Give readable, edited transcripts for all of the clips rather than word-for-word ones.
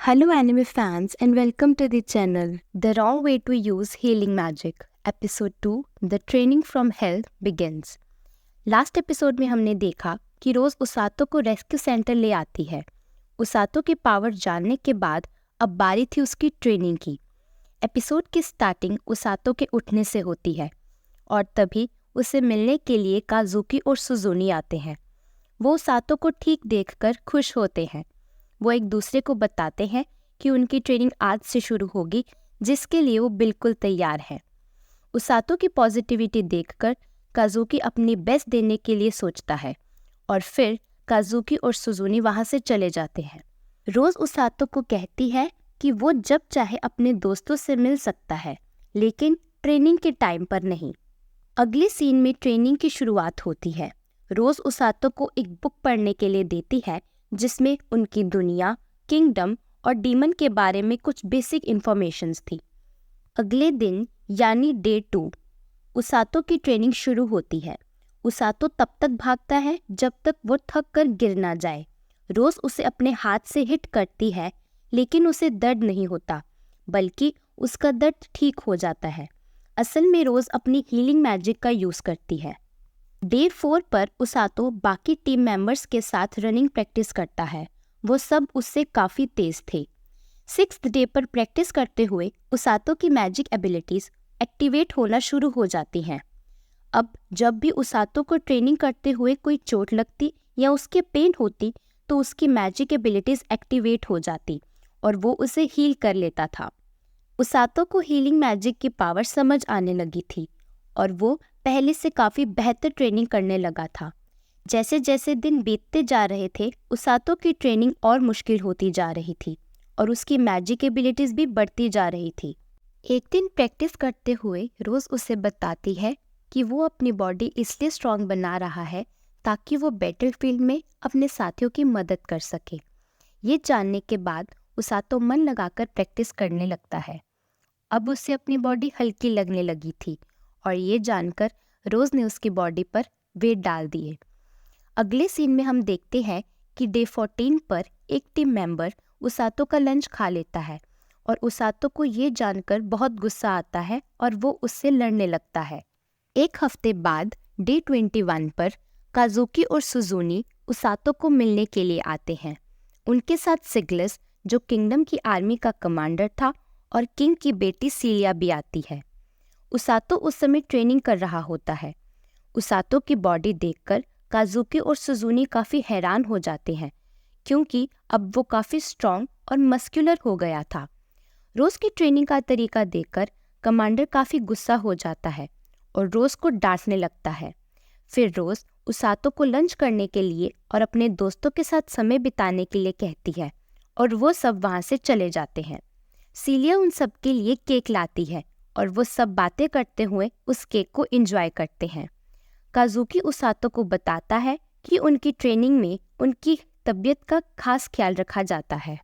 Hello, anime fans, and welcome to the channel The Wrong Way to Use Healing Magic, Episode 2 The Training from Hell Begins. Last episode में हमने देखा कि रोज उसातो को rescue centre ले आती है। उसातो की पावर जानने के बाद अब बारी थी उसकी ट्रेनिंग की। एपिसोड की स्टार्टिंग उसातो के उठने से होती है और तभी उसे मिलने के लिए काजुकी और सुजुनी आते हैं। वो उसातो को ठीक देखकर खुश होते हैं। वो एक दूसरे को बताते हैं कि उनकी ट्रेनिंग आज से शुरू होगी, जिसके लिए वो बिल्कुल तैयार है। उसातो की पॉजिटिविटी देखकर काजुकी अपनी बेस्ट देने के लिए सोचता है और फिर काजुकी और सुजुनी वहाँ से चले जाते हैं। रोज उसातो को कहती है कि वो जब चाहे अपने दोस्तों से मिल सकता है, लेकिन ट्रेनिंग के टाइम पर नहीं। अगले सीन में ट्रेनिंग की शुरुआत होती है। रोज उसातो को एक बुक पढ़ने के लिए देती है जिसमें उनकी दुनिया, किंगडम और डीमन के बारे में कुछ बेसिक इन्फॉर्मेशंस थी। अगले दिन यानी डे 2 उसातो की ट्रेनिंग शुरू होती है। उसातो तब तक भागता है जब तक वो थक कर गिर ना जाए। रोज उसे अपने हाथ से हिट करती है, लेकिन उसे दर्द नहीं होता, बल्कि उसका दर्द ठीक हो जाता है। असल में रोज अपनी हीलिंग मैजिक का यूज़ करती है। डे 4 पर उसातो बाकी टीम मेंबर्स के साथ रनिंग प्रैक्टिस करता है। वो सब उससे काफ़ी तेज थे। 6th डे पर प्रैक्टिस करते हुए उसातो की मैजिक एबिलिटीज़ एक्टिवेट होना शुरू हो जाती हैं। अब जब भी उसातो को ट्रेनिंग करते हुए कोई चोट लगती या उसके पेन होती तो उसकी मैजिक एबिलिटीज़ एक्टिवेट हो जाती और वो उसे हील कर लेता था। उसातो को हीलिंग मैजिक की पावर समझ आने लगी थी और वो पहले से काफ़ी बेहतर ट्रेनिंग करने लगा था। जैसे जैसे दिन बीतते जा रहे थे, उसातो की ट्रेनिंग और मुश्किल होती जा रही थी और उसकी मैजिक एबिलिटीज़ भी बढ़ती जा रही थी। एक दिन प्रैक्टिस करते हुए रोज़ उसे बताती है कि वो अपनी बॉडी इसलिए स्ट्रॉन्ग बना रहा है ताकि वो बैटलफील्ड में अपने साथियों की मदद कर सके। ये जानने के बाद उसातो मन लगाकर प्रैक्टिस करने लगता है। अब उसे अपनी बॉडी हल्की लगने लगी थी और ये जानकर रोज़ ने उसकी बॉडी पर वेट डाल दिए। अगले सीन में हम देखते हैं कि डे 14 पर एक टीम मेंबर उसातो का लंच खा लेता है और उसातो को ये जानकर बहुत गुस्सा आता है और वो उससे लड़ने लगता है। एक हफ्ते बाद डे 21 पर काजुकी और सुजुनी उसातो को मिलने के लिए आते हैं। उनके साथ सिगलस, जो किंगडम की आर्मी का कमांडर था, और किंग की बेटी सीलिया भी आती है। उसातो उस समय ट्रेनिंग कर रहा होता है। उसातो की बॉडी देखकर काजुकी और सुजुनी काफ़ी हैरान हो जाते हैं, क्योंकि अब वो काफ़ी स्ट्रॉन्ग और मस्कुलर हो गया था। रोज़ की ट्रेनिंग का तरीका देखकर कमांडर काफ़ी गुस्सा हो जाता है और रोज़ को डांटने लगता है। फिर रोज़ उसातो को लंच करने के लिए और अपने दोस्तों के साथ समय बिताने के लिए कहती है और वो सब वहाँ से चले जाते हैं। सीलिया उन सब के लिए केक लाती है और वो सब बातें करते हुए उस केक को एंजॉय करते हैं। काजुकी उसातो को बताता है कि उनकी ट्रेनिंग में उनकी तबीयत का खास ख्याल रखा जाता है।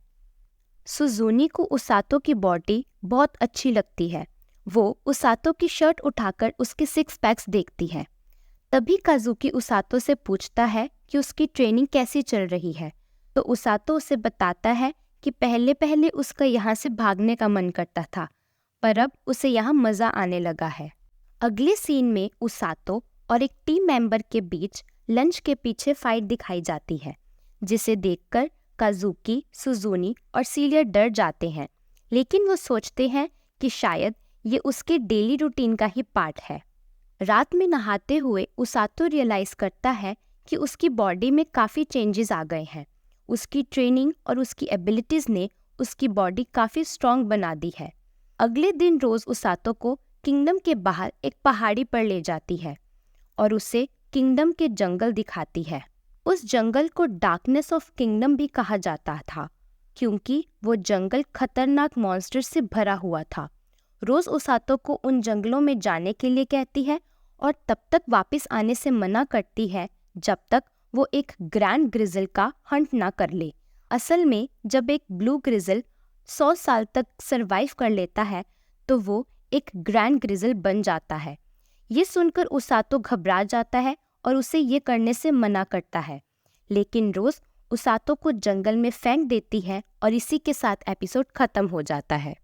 सुजुनी को उसातो की बॉडी बहुत अच्छी लगती है। वो उसातो की शर्ट उठाकर उसके 6 पैक्स देखती है। तभी काजुकी उसातो से पूछता है कि उसकी ट्रेनिंग कैसी चल रही है, तो उसातो उसे बताता है कि पहले पहले उसका यहाँ से भागने का मन करता था, पर अब उसे यहाँ मज़ा आने लगा है। अगले सीन में उसातो और एक टीम मेंबर के बीच लंच के पीछे फाइट दिखाई जाती है, जिसे देखकर काजुकी, सुजुनी और सीलिया डर जाते हैं, लेकिन वो सोचते हैं कि शायद ये उसके डेली रूटीन का ही पार्ट है। रात में नहाते हुए उसातो रियलाइज़ करता है कि उसकी बॉडी में काफ़ी चेंजेस आ गए हैं। उसकी ट्रेनिंग और उसकी एबिलिटीज़ ने उसकी बॉडी काफ़ी स्ट्रॉन्ग बना दी है। अगले दिन रोज़ उसातो को किंगडम के बाहर एक पहाड़ी पर ले जाती है और उसे किंगडम के जंगल दिखाती है। उस जंगल को डार्कनेस ऑफ किंगडम भी कहा जाता था, क्योंकि वो जंगल खतरनाक मॉन्स्टर से भरा हुआ था। रोज़ उसातो को उन जंगलों में जाने के लिए कहती है और तब तक वापस आने से मना करती है जब तक वो एक ग्रैंड ग्रिजल का हंट ना कर ले। असल में जब एक ब्लू ग्रिजल 100 साल तक सरवाइव कर लेता है तो वो एक ग्रैंड ग्रिजल बन जाता है। ये सुनकर उसातो घबरा जाता है और उसे ये करने से मना करता है, लेकिन रोज़ उसातो को जंगल में फेंक देती है और इसी के साथ एपिसोड खत्म हो जाता है।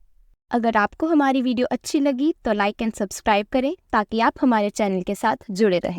अगर आपको हमारी वीडियो अच्छी लगी तो लाइक एंड सब्सक्राइब करें ताकि आप हमारे चैनल के साथ जुड़े रहें।